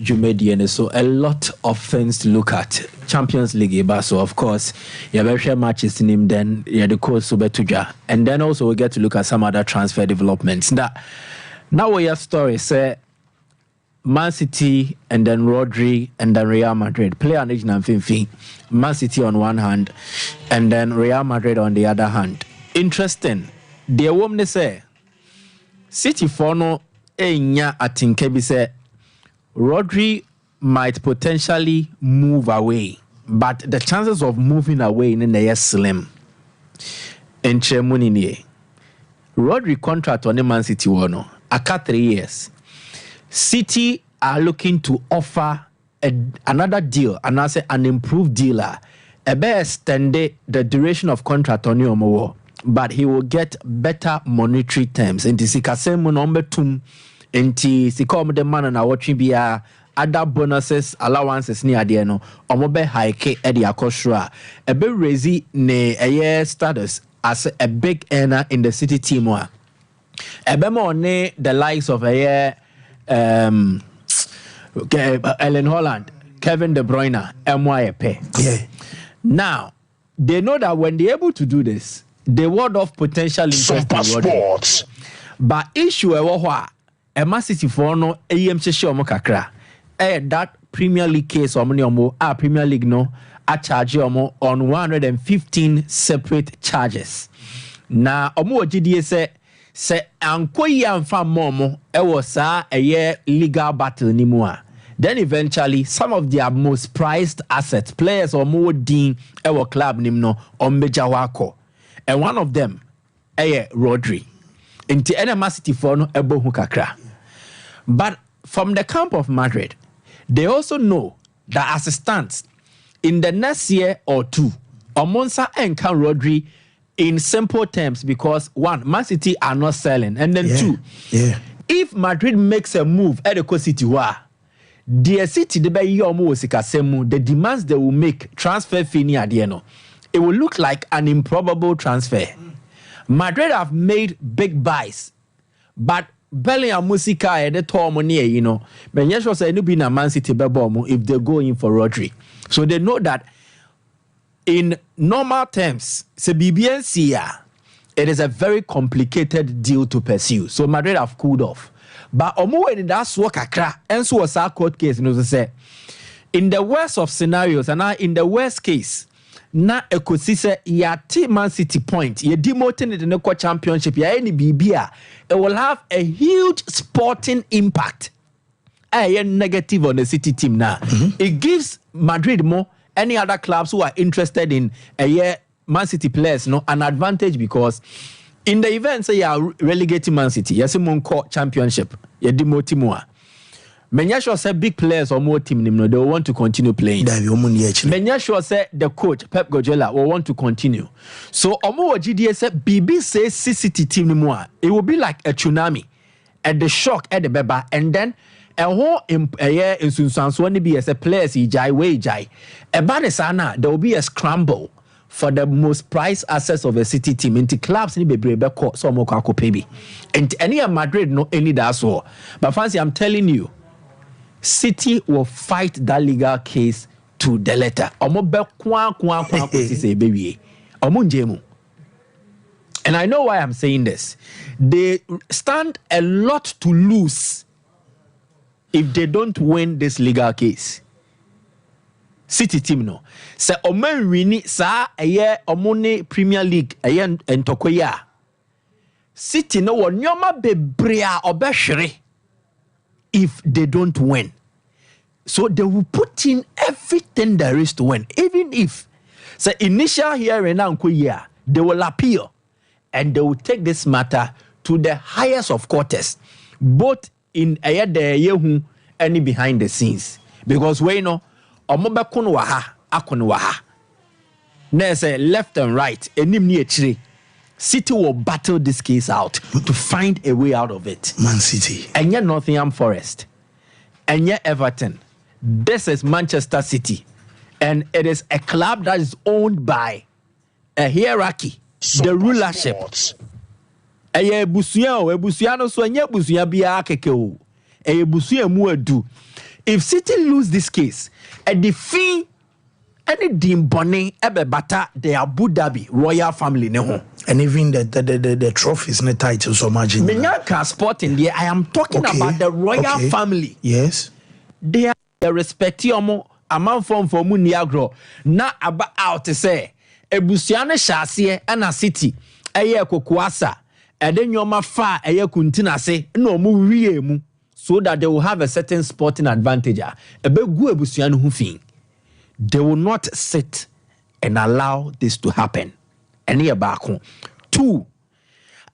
Jumedian, so a lot of things to look at. Champions League, so of course, you have share matches in him, then you the course Subetuja. And then also we get to look at some other transfer developments. Now we have stories, say Man City and then Rodri and then Real Madrid. Player and age and Finfi. Man City on one hand and then Real Madrid on the other hand. Interesting. The woman say City for no enya atinkebi say Rodri might potentially move away, but the chances of moving away in the year slim. In Chemunini, Rodri contract on the Man City one, aka 3 years. City are looking to offer another deal, and I say an improved dealer. Ebe extend the duration of contract on your but he will get better monetary terms. And this is number 2. Enti sika the man na watching bia other bonuses allowances ni ade no omobe hike e de akosro a be raise ne eye status as a big earner in the City team wa ebe mo ne the likes of Ellen Holland, Kevin De Bruyne, MYP. Yeah. Now they know that when they're able to do this, they ward off potential interest in sports. But issue Man City for no AM sheshe omo kakra. That Premier League case omo Premier League no a charge omo on 115 separate charges. Na omo GDA say anko yi amfa momo was sa legal battle ni mu a. Then eventually some of their most prized assets players omo din club nim no ombeja wako. And one of them Rodri. Inti Man City for no ebo hu kakra. But from the camp of Madrid, they also know that as it stands, in the next year or two, Omonsa and Can Rodri in simple terms, because one, Man City are not selling, and then two, if Madrid makes a move at the City, the City the demands they will make transfer fee near the end, it will look like an improbable transfer. Madrid have made big buys, but Bellingham Musica the money, but yes, was a new be na Man City bebomo if they go in for Rodri. So they know that in normal terms, it is a very complicated deal to pursue. So Madrid have cooled off. But when that's what kakra, and so was our court case, say in the worst of scenarios, and in the worst case, na ekosise ya Man City point ye demoting it in the championship ya any BBA, it will have a huge sporting impact. Negative on the City team now. It gives Madrid more any other clubs who are interested in Man City players an advantage, because in the event say you are relegating Man City, yes, Monco championship, you demote more. Menya sure say big players or more team they will want to continue playing. Menya sure say the coach Pep Guardiola will want to continue. So omo GDA say BB says City team it will be like a tsunami at the shock at the beba, and then a whole in so be as a players jai there will be a scramble for the most prized assets of a City team into clubs ni bebrebe so mo kwa kopebi. And any Madrid no any that so. But fancy, I'm telling you, City will fight that legal case to the letter. And I know why I'm saying this. They stand a lot to lose if they don't win this legal case. City team no. Say omen wini sa omone Premier League entokoya. City no wo nyoma bebrea obehwere if they don't win. So they will put in everything there is to win. Even if say initial hearing now they will appeal and they will take this matter to the highest of courts, both in and behind the scenes. Because we know omobekun waha akon waha. There's a left and right. City will battle this case out to find a way out of it. Man City. And yet Nottingham Forest. And yet Everton. This is Manchester City. And it is a club that is owned by a hierarchy. The rulership. If City lose this case, a defeat any dimbone ebe bata the Abu Dhabi royal family ne ho. And even the trophies and the titles, so much. Menyaka sport in there. I am talking about the royal family. Yes. They are respectiomo amount from Muniagro. Na aba out to say Ebusiane Shasie and a city. Eye kokuasa. And then your mafa eye kuntina say no mu mu so that they will have a certain sporting advantage. Ebe gu Ebusiane hu fin. They will not sit and allow this to happen. Any back home. 2.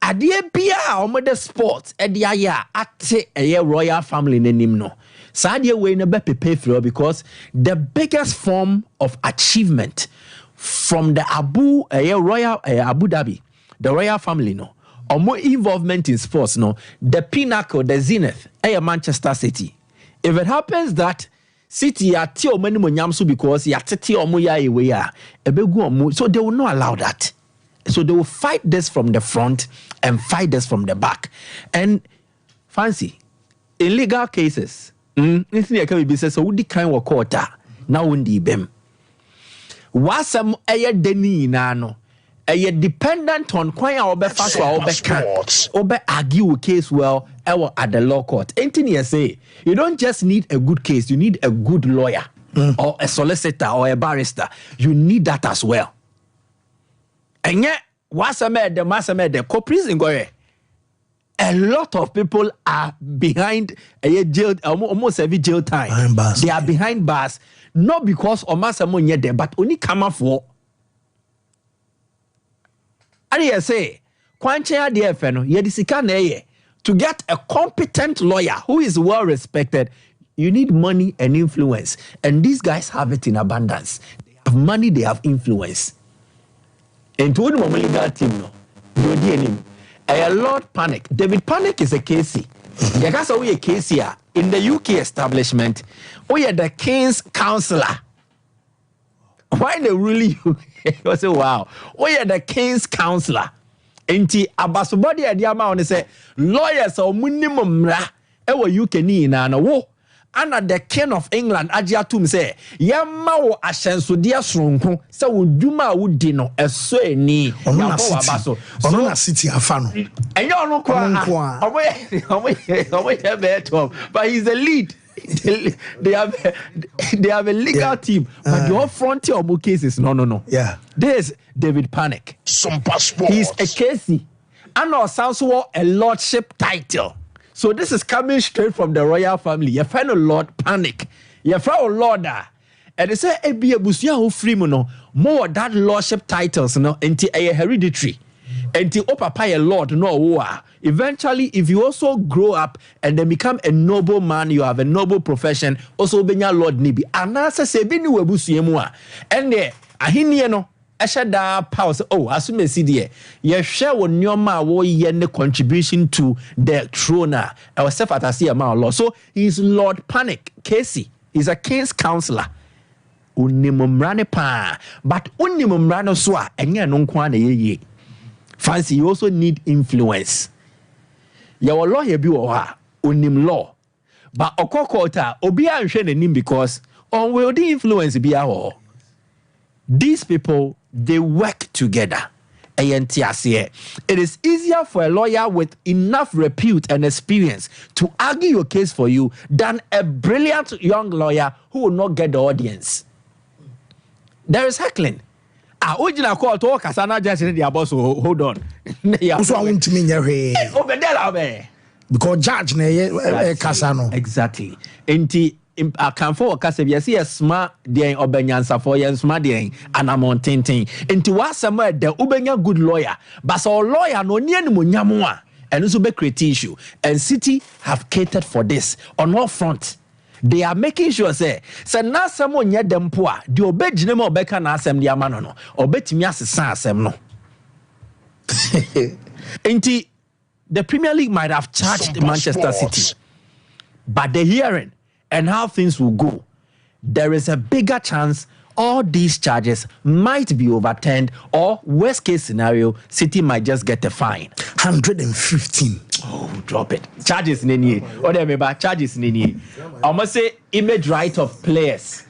Adie bia omode sports edia ya ate eye royal family nenim no. Sadie we no be prepare for because the biggest form of achievement from the Abu Dhabi, the royal family no. Or more involvement in sports no. The pinnacle, the zenith, Manchester City. If it happens that City are tio many monyamsu because ya tete omo ya ewe ya ebegu omo, so they will not allow that. So they will fight this from the front and fight this from the back. And fancy in legal cases, anything can be said so would kind of quarter now undi bem. Wasam eye deni nano. Eye dependent on kwanya obe fast or obe argue case well at the law court. Anything you say, you don't just need a good case, you need a good lawyer or a solicitor or a barrister. You need that as well. And yet, the co-prison go. A lot of people are behind a jail, almost every jail time. They are behind bars, not because of Masamo yet there, but only come up for. And you say, Kwanche DFN, Yedisika to get a competent lawyer who is well respected, you need money and influence. And these guys have it in abundance. They have money, they have influence. And to the legal team, no, a Lord Panic. David Panic is a Casey. Yakasa we a Casey in the UK establishment. We are the King's Counselor. Why they really you say wow? We are the King's Counselor. Enti abasubodi adiama on say lawyers or minimum ra ewo UK ni na wo. Ana the King of England ajiatum say yama wo ahyensode asronko say wo dwuma wudi no eso eni ono na city afa no enye ono kwa omo better but he's the lead. They have a legal team, but the whole frontier of cases no. Yeah, there's David Panic. Some passports. He's a Casey, and also a lordship title. So this is coming straight from the royal family. You find a Lord Panic. You find a Lorda. And they say, "Ebi ebusia who free no more that lordship titles no into a hereditary." Until papa a lord no war. Eventually, if you also grow up and then become a noble man, you have a noble profession, also be your lord nibi. Anasa se be ni webusu mua. And there, ahini no. Eshada pause. Oh, asume CDA. Ye share with nyoma wo ye ne contribution to the throne. I was self at a law. So he's Lord Panic. Casey. He's a King's Counselor. Unimumrane pa. But unimumrane swa. Enye nonkwane ye. Fancy, you also need influence. Your lawyer be unim law. But okokota obia nhwe nim because on will the influence be our. These people, they work together. It is easier for a lawyer with enough repute and experience to argue your case for you than a brilliant young lawyer who will not get the audience. There is heckling. Ojina call to Kasana just in the boss. Hold on. So I want to mean over there because judge Kasano. Exactly. Enti I can for Kasabia see a smart day Obenyansa for yen smart day and I'm on tinting. Enti was somewhere the Ubenya good lawyer, but so lawyer no near Munyamua and also be create issue. And city have catered for this on all front. They are making sure say na someone yet them poor the obejine mo beka na asem dia ma no obetimi asesa asem no. Enti the Premier League might have charged Manchester City, but the hearing and how things will go, there is a bigger chance all these charges might be overturned, or worst case scenario, City might just get a fine. 115. Oh, drop it. Charges nini. Or they remember charges nini. I must say image right of players.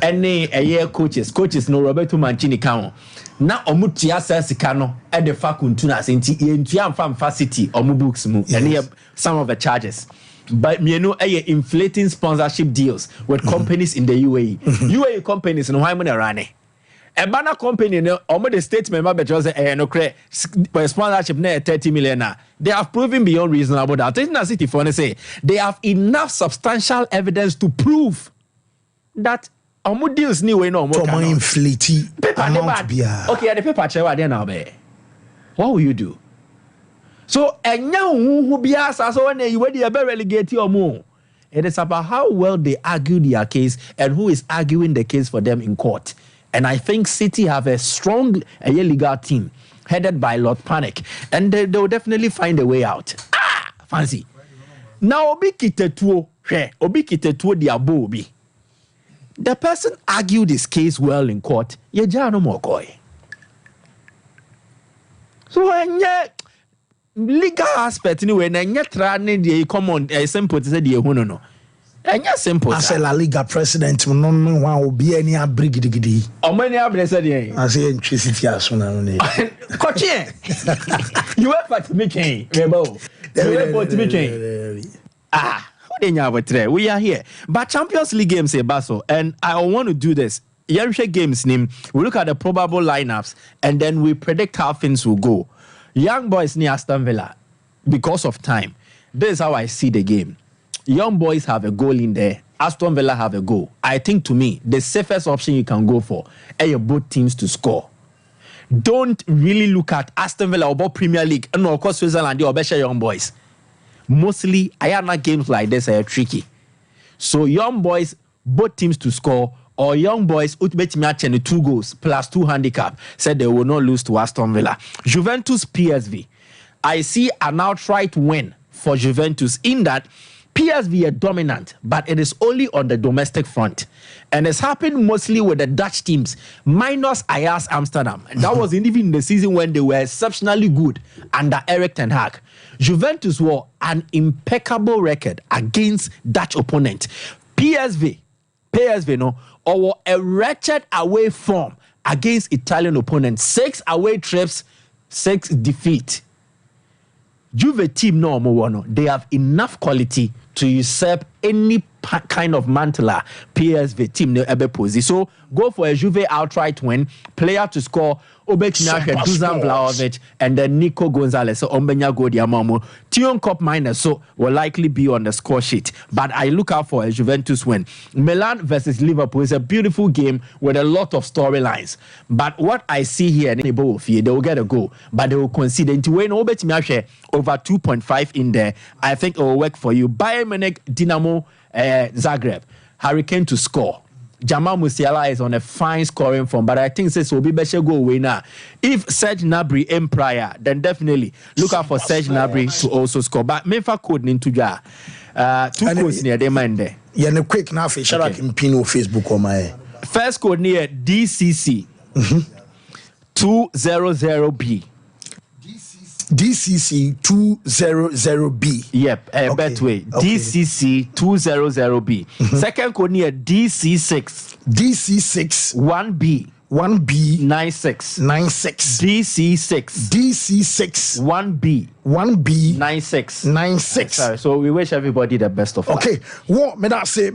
Any a year coaches no Roberto Mancini count. Now omutia sika at the fakuntuna senti entua mfa city omu books mu and here some of the charges. But you know inflating sponsorship deals with companies in the UAE. UAE companies no how many run. A banner company, the statement about no credit sponsorship na 30 million. They have proven beyond reasonable doubt. It's city for say they have enough substantial evidence to prove that deals ni we no more inflate amount bia. Okay, the paper chair there now be. What will you do? So enya who bia so when you dey relegate your more. It is about how well they argue their case and who is arguing the case for them in court. And I think City have a strong legal team headed by Lord Panic. And they will definitely find a way out. Fancy. Now, Obi Kitetuo Diabobi. The person argued his case well in court. No more koi. So, legal aspect anyway, and yet, the common simple to say, no. And yes, simple. As a La Liga president, no one will be any abrigidi. How many abrigidi? I say electricity as soon as Coach, you were to me, King. You were to me, King. We are here. But Champions League games say Basel, and I want to do this. Yerisha games name. We look at the probable lineups, and then we predict how things will go. Young boys near Aston Villa, because of time. This is how I see the game. Young boys have a goal in there. Aston Villa have a goal. I think to me, the safest option you can go for are both teams to score. Don't really look at Aston Villa or Premier League. And of course, Switzerland or better young boys. Mostly, Ayana games like this are tricky. So young boys, both teams to score, or young boys, ultimate match and 2 goals plus 2 handicap, said they will not lose to Aston Villa. Juventus PSV. I see an outright win for Juventus in that PSV are dominant, but it is only on the domestic front. And it's happened mostly with the Dutch teams, minus Ajax Amsterdam. And that wasn't even the season when they were exceptionally good under Erik ten Hag. Juventus were an impeccable record against Dutch opponent. PSV no, or a wretched away form against Italian opponents. 6 away trips, 6 defeat. Juve team no, they have enough quality to usurp any kind of mantler PSV team no ever pose. So go for a Juve outright win, player to score Dusan Vlahovic and then Nico Gonzalez. So Ombenya go diamamo. Tion Cup minus so will likely be on the score sheet. But I look out for a Juventus win. Milan versus Liverpool is a beautiful game with a lot of storylines. But what I see here, they will get a goal, but they will concede. And to win over 2.5 in there, I think it will work for you. Bayern Munich, Dinamo, Zagreb, Hurricane to score. Jamal Musiala is on a fine scoring form, but I think this will be better go away now. If Serge Gnabry in prior, then definitely look out for Serge Gnabry to also score. But Memphis code into jar. 2 codes near the mind there. Yeah, no quick now. Shall I pin Facebook or my first code near DCC 200B. DCC 200B. Yep, Betway. Okay. DCC 200B. Second code near DC6. DC6 1B. 1B 96. DC6 DC6 1B 96. Sorry, so we wish everybody the best of luck. Okay, what may I say?